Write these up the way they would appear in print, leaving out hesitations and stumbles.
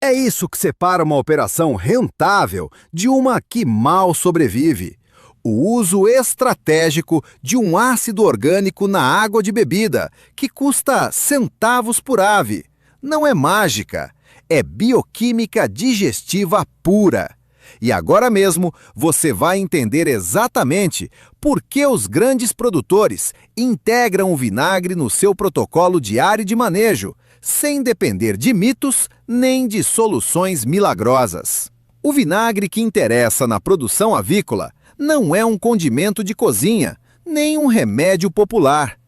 É isso que separa uma operação rentável de uma que mal sobrevive. O uso estratégico de um ácido orgânico na água de bebida, que custa centavos por ave. Não é mágica, é bioquímica digestiva pura. E agora mesmo você vai entender exatamente por que os grandes produtores integram o vinagre no seu protocolo diário de manejo, sem depender de mitos nem de soluções milagrosas. O vinagre que interessa na produção avícola não é um condimento de cozinha, nem um remédio popular.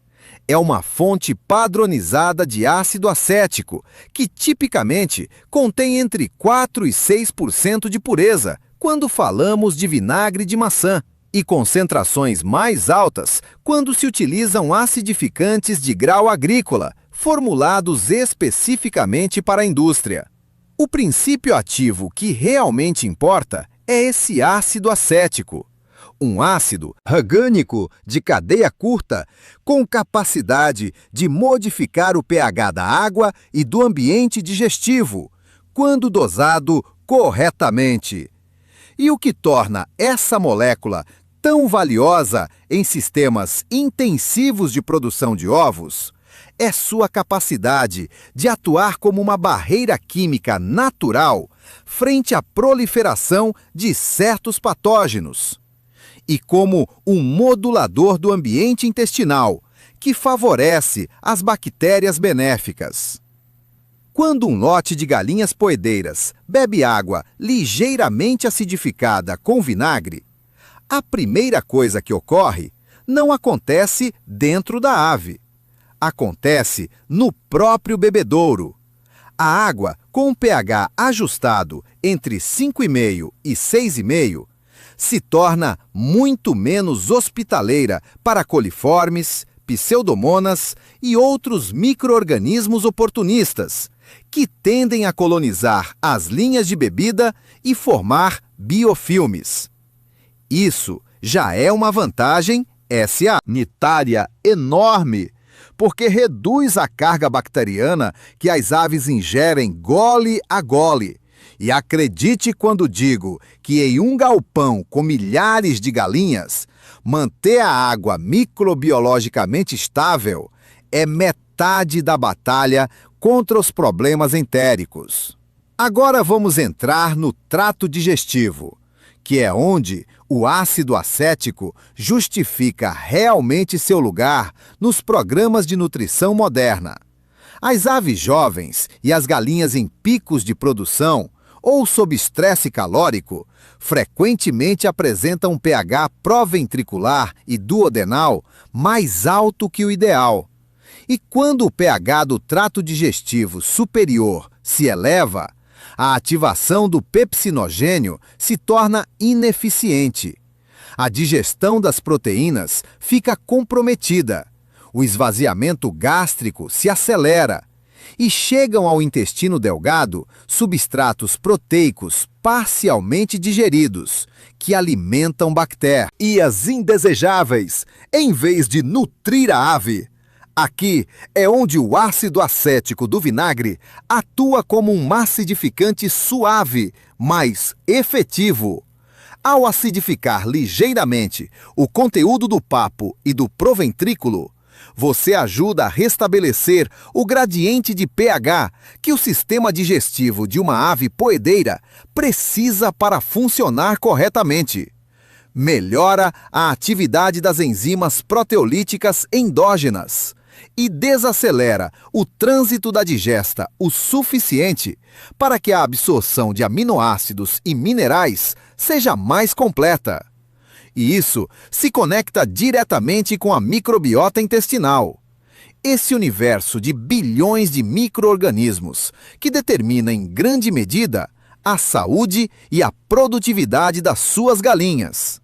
É uma fonte padronizada de ácido acético, que tipicamente contém entre 4 e 6% de pureza quando falamos de vinagre de maçã, e concentrações mais altas quando se utilizam acidificantes de grau agrícola, formulados especificamente para a indústria. O princípio ativo que realmente importa é esse ácido acético. Um ácido orgânico de cadeia curta, com capacidade de modificar o pH da água e do ambiente digestivo, quando dosado corretamente. E o que torna essa molécula tão valiosa em sistemas intensivos de produção de ovos é sua capacidade de atuar como uma barreira química natural frente à proliferação de certos patógenos, e como um modulador do ambiente intestinal, que favorece as bactérias benéficas. Quando um lote de galinhas poedeiras bebe água ligeiramente acidificada com vinagre, a primeira coisa que ocorre não acontece dentro da ave. Acontece no próprio bebedouro. A água com um pH ajustado entre 5,5 e 6,5 se torna muito menos hospitaleira para coliformes, pseudomonas e outros micro-organismos oportunistas, que tendem a colonizar as linhas de bebida e formar biofilmes. Isso já é uma vantagem sanitária enorme, porque reduz a carga bacteriana que as aves ingerem gole a gole. E acredite quando digo que em um galpão com milhares de galinhas, manter a água microbiologicamente estável é metade da batalha contra os problemas entéricos. Agora vamos entrar no trato digestivo, que é onde o ácido acético justifica realmente seu lugar nos programas de nutrição moderna. As aves jovens e as galinhas em picos de produção ou sob estresse calórico frequentemente apresentam um pH proventricular e duodenal mais alto que o ideal. E quando o pH do trato digestivo superior se eleva, a ativação do pepsinogênio se torna ineficiente. A digestão das proteínas fica comprometida. O esvaziamento gástrico se acelera e chegam ao intestino delgado substratos proteicos parcialmente digeridos, que alimentam bactérias indesejáveis, em vez de nutrir a ave. Aqui é onde o ácido acético do vinagre atua como um acidificante suave, mas efetivo. Ao acidificar ligeiramente o conteúdo do papo e do proventrículo, você ajuda a restabelecer o gradiente de pH que o sistema digestivo de uma ave poedeira precisa para funcionar corretamente. Melhora a atividade das enzimas proteolíticas endógenas e desacelera o trânsito da digesta o suficiente para que a absorção de aminoácidos e minerais seja mais completa. E isso se conecta diretamente com a microbiota intestinal. Esse universo de bilhões de micro-organismos que determina em grande medida a saúde e a produtividade das suas galinhas.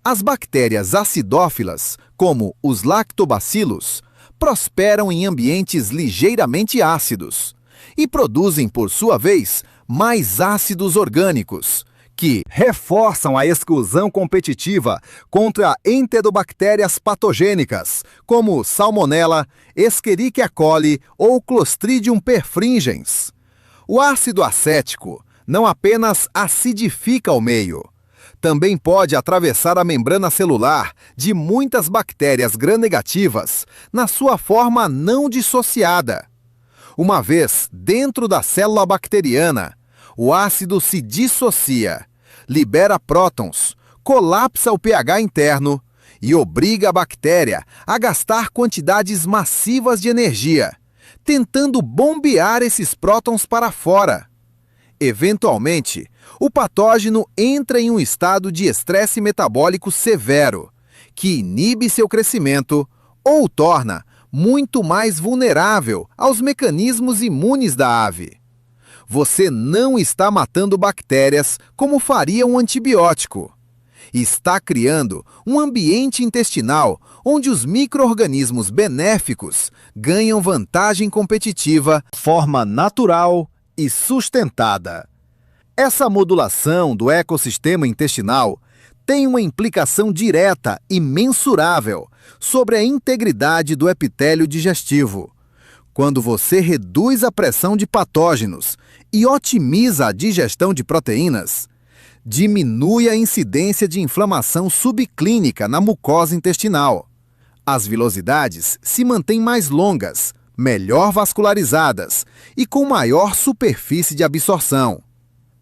As bactérias acidófilas, como os lactobacilos, prosperam em ambientes ligeiramente ácidos e produzem, por sua vez, mais ácidos orgânicos, que reforçam a exclusão competitiva contra enterobactérias patogênicas, como Salmonella, Escherichia coli ou Clostridium perfringens. O ácido acético não apenas acidifica o meio, também pode atravessar a membrana celular de muitas bactérias gram-negativas na sua forma não dissociada. Uma vez dentro da célula bacteriana, o ácido se dissocia, libera prótons, colapsa o pH interno e obriga a bactéria a gastar quantidades massivas de energia, tentando bombear esses prótons para fora. Eventualmente, o patógeno entra em um estado de estresse metabólico severo, que inibe seu crescimento ou o torna muito mais vulnerável aos mecanismos imunes da ave. Você não está matando bactérias como faria um antibiótico. Está criando um ambiente intestinal onde os micro-organismos benéficos ganham vantagem competitiva de forma natural e sustentada. Essa modulação do ecossistema intestinal tem uma implicação direta e mensurável sobre a integridade do epitélio digestivo. Quando você reduz a pressão de patógenos e otimiza a digestão de proteínas, diminui a incidência de inflamação subclínica na mucosa intestinal. As vilosidades se mantêm mais longas, melhor vascularizadas e com maior superfície de absorção.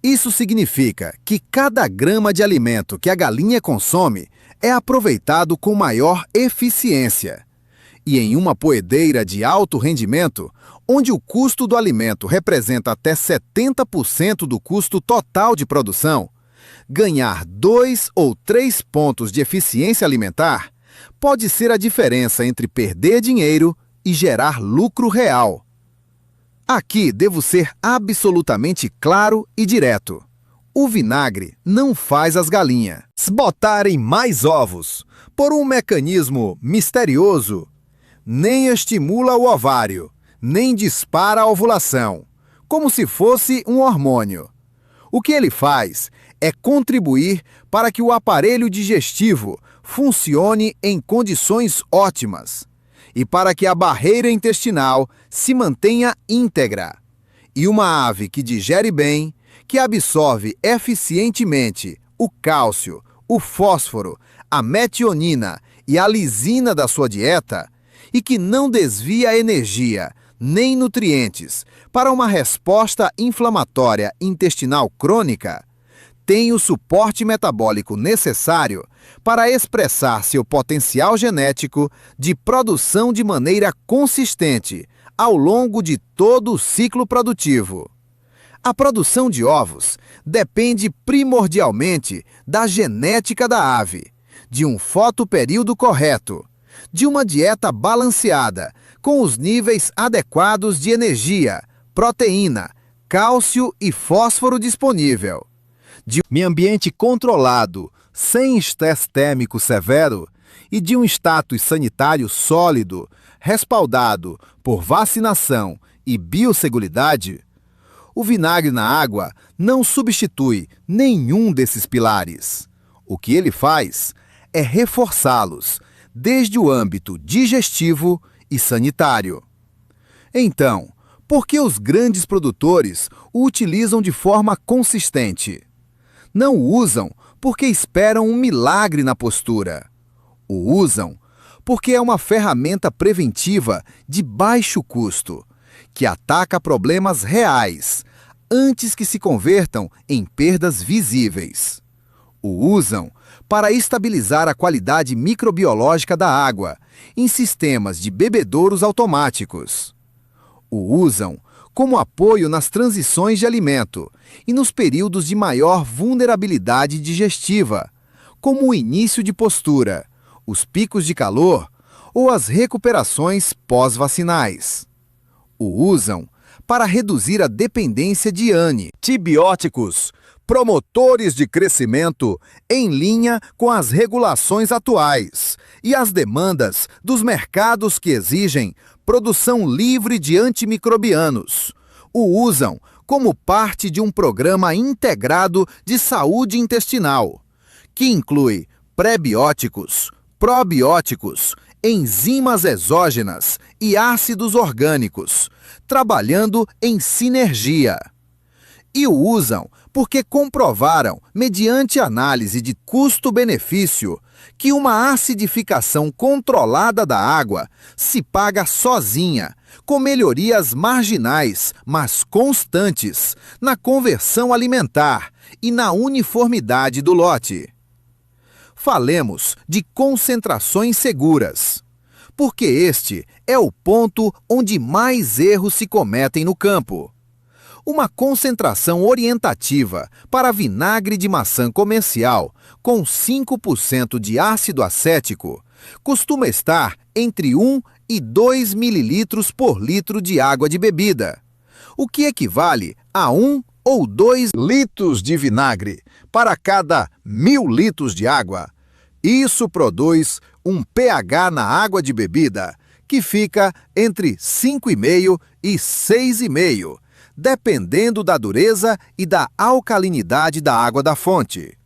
Isso significa que cada grama de alimento que a galinha consome é aproveitado com maior eficiência. E em uma poedeira de alto rendimento, onde o custo do alimento representa até 70% do custo total de produção, ganhar 2 ou 3 pontos de eficiência alimentar pode ser a diferença entre perder dinheiro e gerar lucro real. Aqui devo ser absolutamente claro e direto. O vinagre não faz as galinhas botarem mais ovos por um mecanismo misterioso, nem estimula o ovário, nem dispara a ovulação, como se fosse um hormônio. O que ele faz é contribuir para que o aparelho digestivo funcione em condições ótimas e para que a barreira intestinal se mantenha íntegra. E uma ave que digere bem, que absorve eficientemente o cálcio, o fósforo, a metionina e a lisina da sua dieta e que não desvia energia nem nutrientes para uma resposta inflamatória intestinal crônica, tem o suporte metabólico necessário para expressar seu potencial genético de produção de maneira consistente ao longo de todo o ciclo produtivo. A produção de ovos depende primordialmente da genética da ave, de um fotoperíodo correto, de uma dieta balanceada, com os níveis adequados de energia, proteína, cálcio e fósforo disponível, de um ambiente controlado, sem estresse térmico severo e de um status sanitário sólido, respaldado por vacinação e biosseguridade. O vinagre na água não substitui nenhum desses pilares. O que ele faz é reforçá-los, desde o âmbito digestivo e sanitário. Então, por que os grandes produtores o utilizam de forma consistente? Não o usam porque esperam um milagre na postura. O usam porque é uma ferramenta preventiva de baixo custo, que ataca problemas reais, antes que se convertam em perdas visíveis. O usam para estabilizar a qualidade microbiológica da água em sistemas de bebedouros automáticos. O usam como apoio nas transições de alimento e nos períodos de maior vulnerabilidade digestiva, como o início de postura, os picos de calor ou as recuperações pós-vacinais. O usam para reduzir a dependência de antibióticos, promotores de crescimento em linha com as regulações atuais e as demandas dos mercados que exigem produção livre de antimicrobianos. O usam como parte de um programa integrado de saúde intestinal, que inclui prebióticos, probióticos, enzimas exógenas e ácidos orgânicos, trabalhando em sinergia. E o usam porque comprovaram, mediante análise de custo-benefício, que uma acidificação controlada da água se paga sozinha, com melhorias marginais, mas constantes, na conversão alimentar e na uniformidade do lote. Falemos de concentrações seguras, porque este é o ponto onde mais erros se cometem no campo. Uma concentração orientativa para vinagre de maçã comercial com 5% de ácido acético costuma estar entre 1 e 2 ml por litro de água de bebida, o que equivale a 1 ou 2 litros de vinagre para cada 1.000 litros de água. Isso produz um pH na água de bebida que fica entre 5,5 e 6,5, dependendo da dureza e da alcalinidade da água da fonte.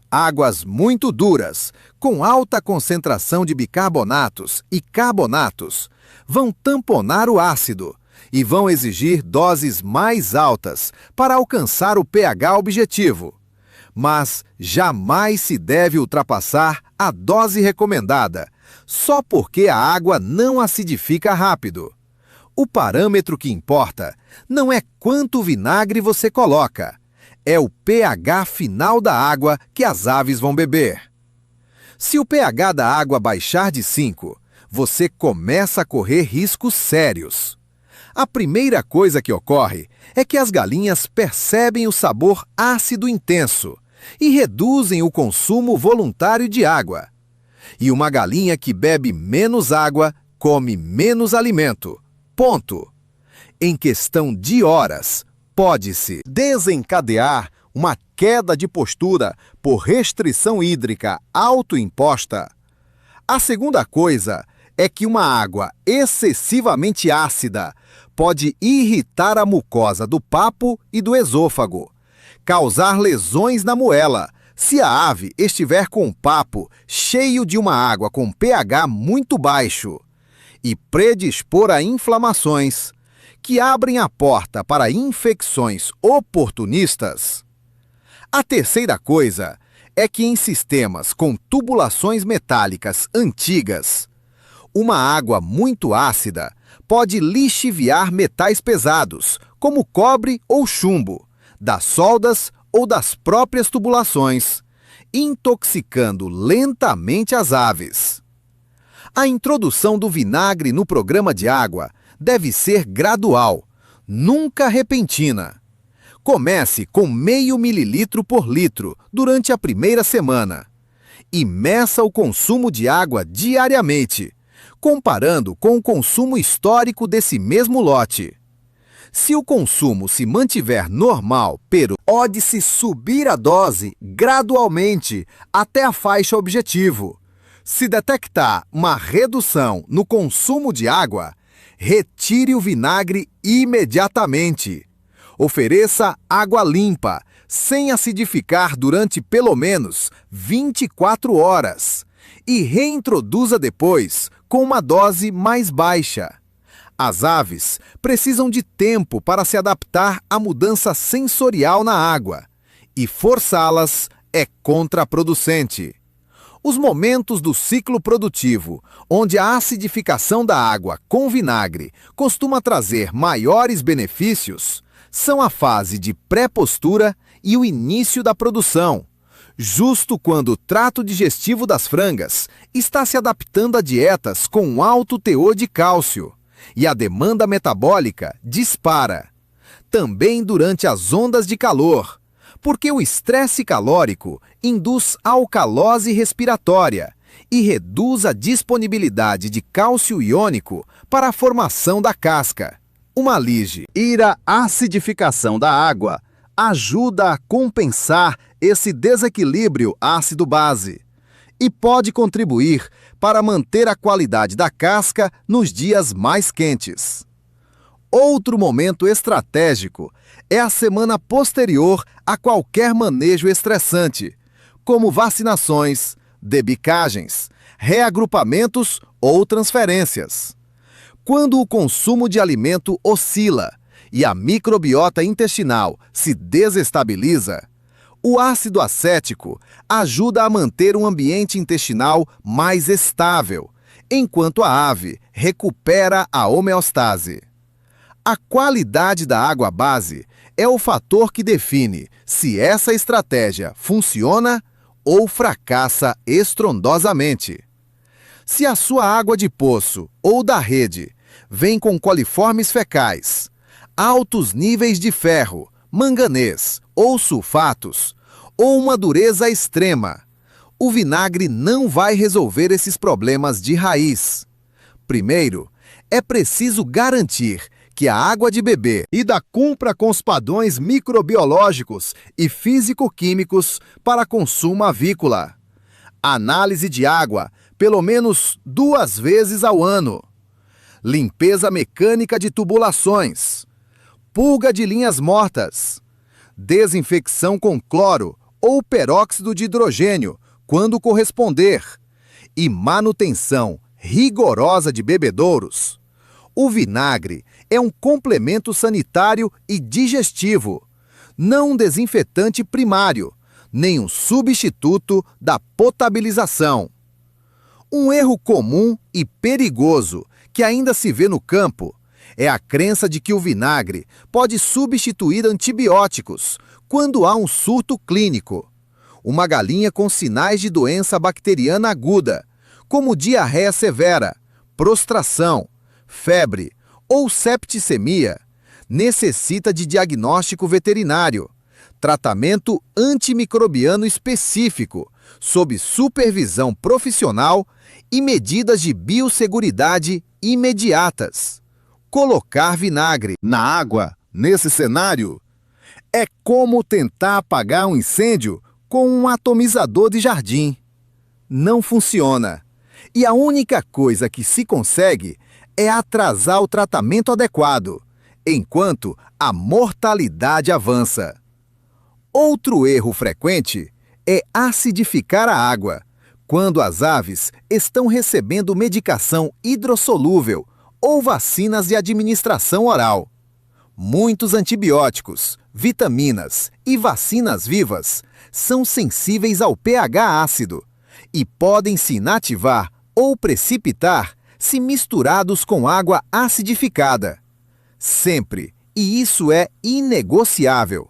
Águas muito duras, com alta concentração de bicarbonatos e carbonatos, vão tamponar o ácido e vão exigir doses mais altas para alcançar o pH objetivo. Mas jamais se deve ultrapassar a dose recomendada, só porque a água não acidifica rápido. O parâmetro que importa não é quanto vinagre você coloca, é o pH final da água que as aves vão beber. Se o pH da água baixar de 5, você começa a correr riscos sérios. A primeira coisa que ocorre é que as galinhas percebem o sabor ácido intenso e reduzem o consumo voluntário de água. E uma galinha que bebe menos água come menos alimento. Ponto. Em questão de horas, pode-se desencadear uma queda de postura por restrição hídrica autoimposta. A segunda coisa é que uma água excessivamente ácida pode irritar a mucosa do papo e do esôfago, causar lesões na moela, se a ave estiver com o papo cheio de uma água com pH muito baixo, e predispor a inflamações, que abrem a porta para infecções oportunistas. A terceira coisa é que em sistemas com tubulações metálicas antigas, uma água muito ácida pode lixiviar metais pesados, como cobre ou chumbo, das soldas ou das próprias tubulações, intoxicando lentamente as aves. A introdução do vinagre no programa de água deve ser gradual, nunca repentina. Comece com meio mililitro por litro durante a primeira semana e meça o consumo de água diariamente, comparando com o consumo histórico desse mesmo lote. Se o consumo se mantiver normal, pode-se subir a dose gradualmente até a faixa objetivo. Se detectar uma redução no consumo de água, retire o vinagre imediatamente. Ofereça água limpa, sem acidificar durante pelo menos 24 horas e reintroduza depois com uma dose mais baixa. As aves precisam de tempo para se adaptar à mudança sensorial na água e forçá-las é contraproducente. Os momentos do ciclo produtivo, onde a acidificação da água com vinagre costuma trazer maiores benefícios, são a fase de pré-postura e o início da produção, justo quando o trato digestivo das frangas está se adaptando a dietas com alto teor de cálcio e a demanda metabólica dispara. Também durante as ondas de calor, porque o estresse calórico induz alcalose respiratória e reduz a disponibilidade de cálcio iônico para a formação da casca. Uma ligeira acidificação da água ajuda a compensar esse desequilíbrio ácido-base e pode contribuir para manter a qualidade da casca nos dias mais quentes. Outro momento estratégico é a semana posterior a qualquer manejo estressante, como vacinações, debicagens, reagrupamentos ou transferências. Quando o consumo de alimento oscila e a microbiota intestinal se desestabiliza, o ácido acético ajuda a manter um ambiente intestinal mais estável, enquanto a ave recupera a homeostase. A qualidade da água base é o fator que define se essa estratégia funciona ou fracassa estrondosamente. Se a sua água de poço ou da rede vem com coliformes fecais, altos níveis de ferro, manganês ou sulfatos, ou uma dureza extrema, o vinagre não vai resolver esses problemas de raiz. Primeiro, é preciso garantir que a água de beber cumpra com os padrões microbiológicos e físico-químicos para consumo avícola. Análise de água pelo menos 2 vezes ao ano. Limpeza mecânica de tubulações. Pulga de linhas mortas. Desinfecção com cloro ou peróxido de hidrogênio, quando corresponder. E manutenção rigorosa de bebedouros. O vinagre é um complemento sanitário e digestivo, não um desinfetante primário, nem um substituto da potabilização. Um erro comum e perigoso que ainda se vê no campo é a crença de que o vinagre pode substituir antibióticos quando há um surto clínico. Uma galinha com sinais de doença bacteriana aguda, como diarreia severa, prostração, febre ou septicemia, necessita de diagnóstico veterinário, tratamento antimicrobiano específico, sob supervisão profissional e medidas de biosseguridade imediatas. Colocar vinagre na água, nesse cenário, é como tentar apagar um incêndio com um atomizador de jardim. Não funciona. E a única coisa que se consegue é atrasar o tratamento adequado, enquanto a mortalidade avança. Outro erro frequente é acidificar a água, quando as aves estão recebendo medicação hidrossolúvel ou vacinas de administração oral. Muitos antibióticos, vitaminas e vacinas vivas são sensíveis ao pH ácido e podem se inativar ou precipitar se misturados com água acidificada. Sempre, e isso é inegociável,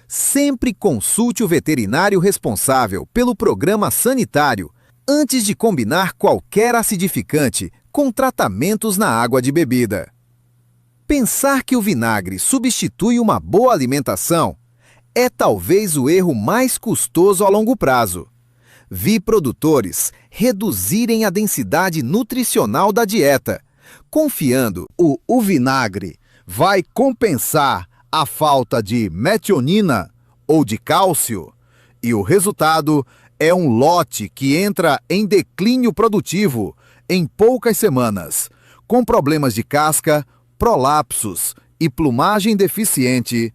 sempre consulte o veterinário responsável pelo programa sanitário antes de combinar qualquer acidificante com tratamentos na água de bebida. Pensar que o vinagre substitui uma boa alimentação é talvez o erro mais custoso a longo prazo. Vi produtores reduzirem a densidade nutricional da dieta, confiando o vinagre vai compensar a falta de metionina ou de cálcio, e o resultado é um lote que entra em declínio produtivo em poucas semanas, com problemas de casca, prolapsos e plumagem deficiente.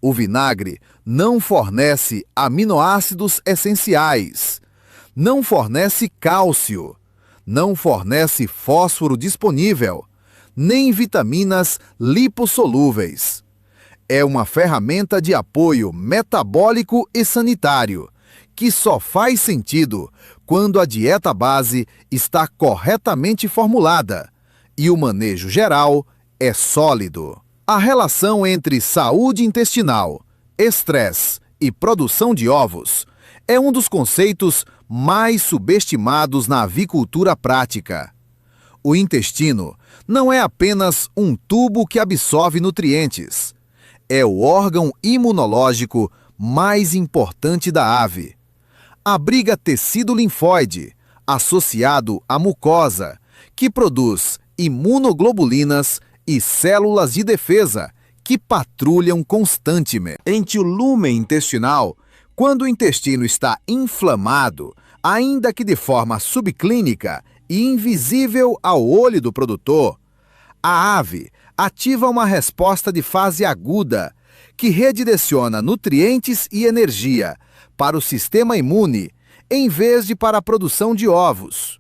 O vinagre não fornece aminoácidos essenciais, não fornece cálcio, não fornece fósforo disponível, nem vitaminas lipossolúveis. É uma ferramenta de apoio metabólico e sanitário, que só faz sentido quando a dieta base está corretamente formulada e o manejo geral é sólido. A relação entre saúde intestinal, estresse e produção de ovos é um dos conceitos mais subestimados na avicultura prática. O intestino não é apenas um tubo que absorve nutrientes. É o órgão imunológico mais importante da ave. Abriga tecido linfóide, associado à mucosa, que produz imunoglobulinas e células de defesa, que patrulham constantemente o lumen intestinal. Quando o intestino está inflamado, ainda que de forma subclínica e invisível ao olho do produtor, a ave ativa uma resposta de fase aguda, que redireciona nutrientes e energia para o sistema imune, em vez de para a produção de ovos.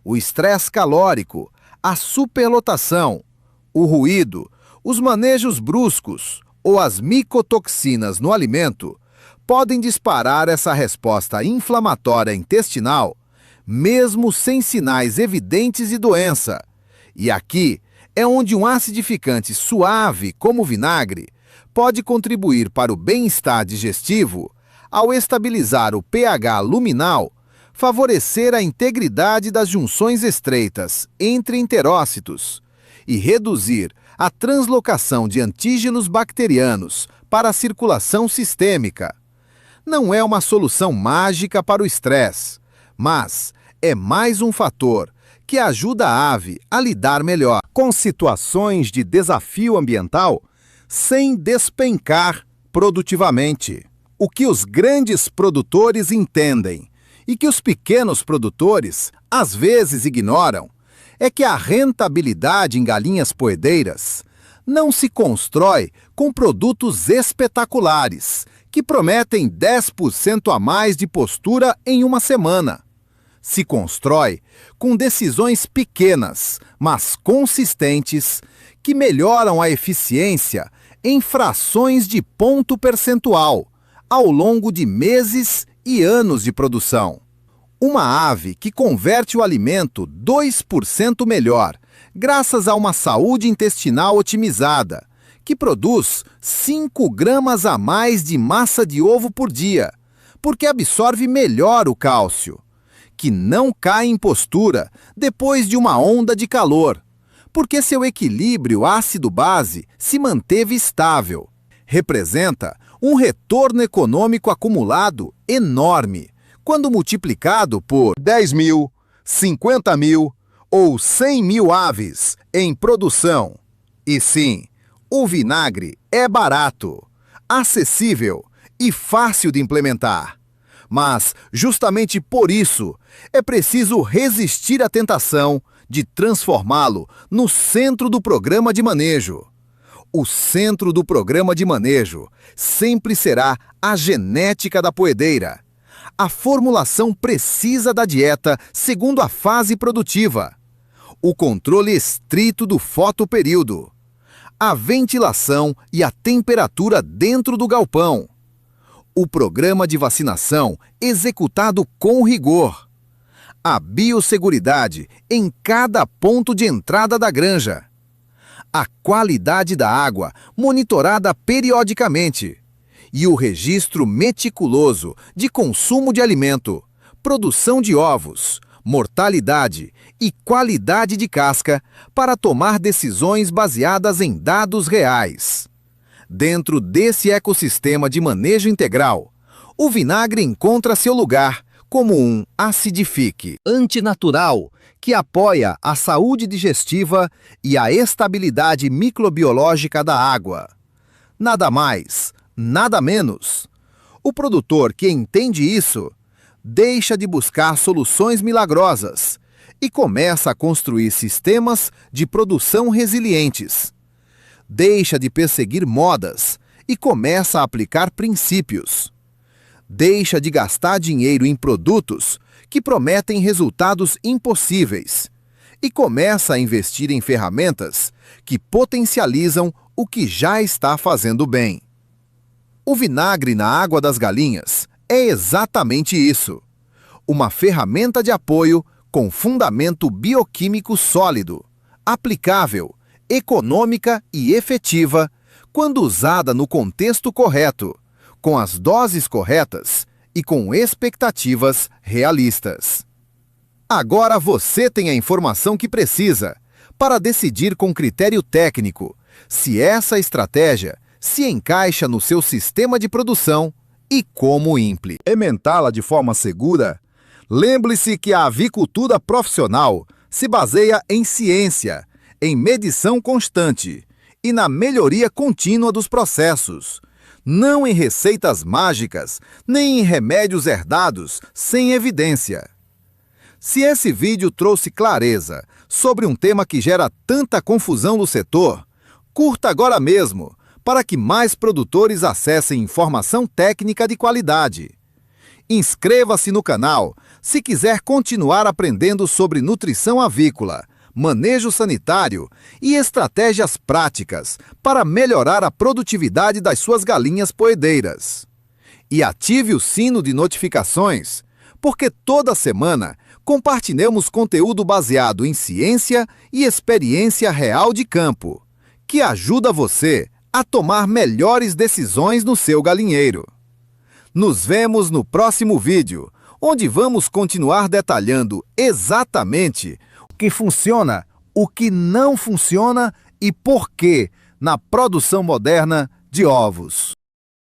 O estresse calórico, a superlotação, o ruído, Os manejos bruscos ou as micotoxinas no alimento podem disparar essa resposta inflamatória intestinal, mesmo sem sinais evidentes de doença. E aqui é onde um acidificante suave, como o vinagre, pode contribuir para o bem-estar digestivo ao estabilizar o pH luminal, favorecer a integridade das junções estreitas entre enterócitos e reduzir a translocação de antígenos bacterianos para a circulação sistêmica. Não é uma solução mágica para o estresse, mas é mais um fator que ajuda a ave a lidar melhor com situações de desafio ambiental sem despencar produtivamente. O que os grandes produtores entendem e que os pequenos produtores às vezes ignoram é que a rentabilidade em galinhas poedeiras não se constrói com produtos espetaculares que prometem 10% a mais de postura em uma semana. Se constrói com decisões pequenas, mas consistentes, que melhoram a eficiência em frações de ponto percentual ao longo de meses e anos de produção. Uma ave que converte o alimento 2% melhor, graças a uma saúde intestinal otimizada, que produz 5 gramas a mais de massa de ovo por dia, porque absorve melhor o cálcio, que não cai em postura depois de uma onda de calor, porque seu equilíbrio ácido-base se manteve estável. Representa um retorno econômico acumulado enorme, quando multiplicado por 10 mil, 50 mil ou 100 mil aves em produção. E sim, o vinagre é barato, acessível e fácil de implementar. Mas, justamente por isso, é preciso resistir à tentação de transformá-lo no centro do programa de manejo. O centro do programa de manejo sempre será a genética da poedeira, a formulação precisa da dieta segundo a fase produtiva, o controle estrito do fotoperíodo, a ventilação e a temperatura dentro do galpão, o programa de vacinação executado com rigor, a biosseguridade em cada ponto de entrada da granja, a qualidade da água monitorada periodicamente e o registro meticuloso de consumo de alimento, produção de ovos, mortalidade e qualidade de casca para tomar decisões baseadas em dados reais. Dentro desse ecossistema de manejo integral, o vinagre encontra seu lugar como um acidifique antinatural que apoia a saúde digestiva e a estabilidade microbiológica da água. Nada mais, nada menos. O produtor que entende isso deixa de buscar soluções milagrosas e começa a construir sistemas de produção resilientes. Deixa de perseguir modas e começa a aplicar princípios. Deixa de gastar dinheiro em produtos que prometem resultados impossíveis e começa a investir em ferramentas que potencializam o que já está fazendo bem. O vinagre na água das galinhas é exatamente isso. Uma ferramenta de apoio com fundamento bioquímico sólido, aplicável, econômica e efetiva quando usada no contexto correto, com as doses corretas e com expectativas realistas. Agora você tem a informação que precisa para decidir com critério técnico se essa estratégia se encaixa no seu sistema de produção e como implementá-la de forma segura. Lembre-se que a avicultura profissional se baseia em ciência, em medição constante e na melhoria contínua dos processos, não em receitas mágicas, nem em remédios herdados sem evidência. Se esse vídeo trouxe clareza sobre um tema que gera tanta confusão no setor, curta agora mesmo, para que mais produtores acessem informação técnica de qualidade. Inscreva-se no canal se quiser continuar aprendendo sobre nutrição avícola, manejo sanitário e estratégias práticas para melhorar a produtividade das suas galinhas poedeiras. E ative o sino de notificações, porque toda semana compartilhamos conteúdo baseado em ciência e experiência real de campo, que ajuda você a tomar melhores decisões no seu galinheiro. Nos vemos no próximo vídeo, onde vamos continuar detalhando exatamente o que funciona, o que não funciona e por quê na produção moderna de ovos.